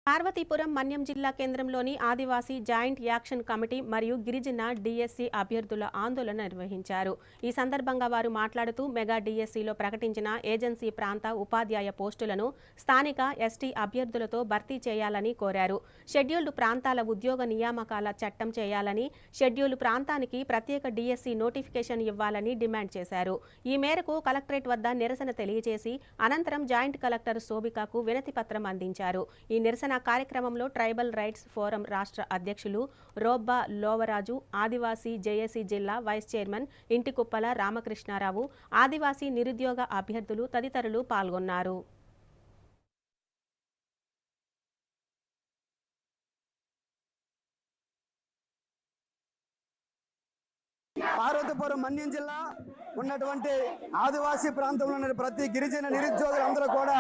పార్వతీపురం మన్యం జిల్లా కేంద్రంలోని ఆదివాసీ joint action committee మరియు గిరిజన డిఎస్సి అభ్యర్థుల ఆందోళన నిర్వహించారు. ఈ సందర్భంగా వారు మాట్లాడుతూ మెగా డిఎస్సిలో ప్రకటించిన ఏజెన్సీ ప్రాంత ఉపాధ్యాయ పోస్టులను స్థానిక ఎస్టీ అభ్యర్థులతో భర్తీ చేయాలని కోరారు. షెడ్యూల్డ్ ప్రాంతాల ఉద్యోగ నియామకాల చట్టం చేయాలని, షెడ్యూల్డ్ ప్రాంతానికి ప్రత్యేక డిఎస్సి నోటిఫికేషన్ ఇవ్వాలని డిమాండ్ చేశారు. ఈ మేరకు కలెక్టరేట్ వద్ద నిరసన తెలియజేసి అనంతరం జాయింట్ కలెక్టర్ శోభికకు వినతి పత్రం అందించారు. ఈ నిరసన కార్యక్రమంలో ట్రైబల్ రైట్స్ ఫోరం రాష్ట్ర అధ్యక్షులు రోబ్బా లోవరాజు, ఆదివాసీ జేఏసీ జిల్లా వైస్ చైర్మన్ ఇంటికుప్పల రామకృష్ణారావు, ఆదివాసీ నిరుద్యోగ అభ్యర్థులు తదితరులు పాల్గొన్నారు. పార్వతీపురం మన్యం జిల్లా ఉన్నటువంటి ఆదివాసీ ప్రాంతంలో ఉన్న ప్రతి గిరిజన నిరుద్యోగులందరూ కూడా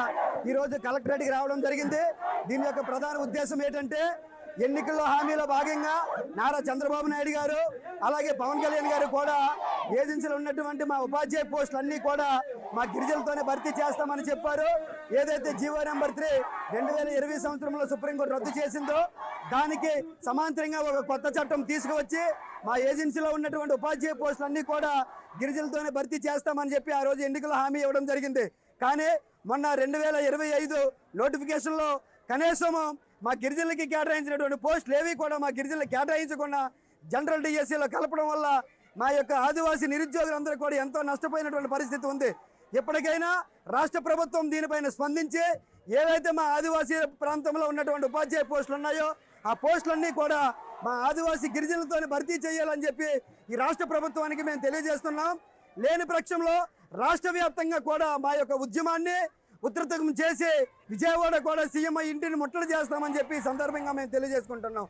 ఈరోజు కలెక్టరేట్కి రావడం జరిగింది. దీని యొక్క ప్రధాన ఉద్దేశం ఏంటంటే, ఎన్నికల్లో హామీలో భాగంగా నారా చంద్రబాబు నాయుడు గారు అలాగే పవన్ కళ్యాణ్ గారు కూడా ఏజెన్సీలో ఉన్నటువంటి మా ఉపాధ్యాయ పోస్టులన్నీ కూడా మా గిరిజనులతోనే భర్తీ చేస్తామని చెప్పారు. ఏదైతే జీవో నెంబర్ 3 2020 సంవత్సరంలో సుప్రీంకోర్టు రద్దు చేసిందో దానికి సమాంతరంగా ఒక కొత్త చట్టం తీసుకువచ్చి మా ఏజెన్సీలో ఉన్నటువంటి ఉపాధ్యాయ పోస్టులన్నీ కూడా గిరిజనులతోనే భర్తీ చేస్తామని చెప్పి ఆ రోజు ఎన్నికల హామీ ఇవ్వడం జరిగింది. కానీ మొన్న 2025 నోటిఫికేషన్లో కనీసం మా గిరిజనులకి కేటాయించినటువంటి పోస్టులు ఏవి కూడా మా గిరిజనులకు కేటాయించకుండా జనరల్ డిఎస్సీలో కలపడం వల్ల మా యొక్క ఆదివాసీ నిరుద్యోగులందరూ కూడా ఎంతో నష్టపోయినటువంటి పరిస్థితి ఉంది. ఇప్పటికైనా రాష్ట్ర ప్రభుత్వం దీనిపైన స్పందించి ఏవైతే మా ఆదివాసీ ప్రాంతంలో ఉన్నటువంటి ఉపాధ్యాయ పోస్టులు ఉన్నాయో ఆ పోస్టులన్నీ కూడా మా ఆదివాసీ గిరిజనులతో భర్తీ చేయాలని చెప్పి ఈ రాష్ట్ర ప్రభుత్వానికి మేము తెలియజేస్తున్నాం. లేని పక్షంలో రాష్ట్ర వ్యాప్తంగా కూడా మా యొక్క ఉద్యమాన్ని ఉధృతం చేసి విజయవాడ కూడా సీఎం ఇంటిని ముట్టడి చేస్తామని చెప్పి ఈ సందర్భంగా మేము తెలియజేసుకుంటున్నాం.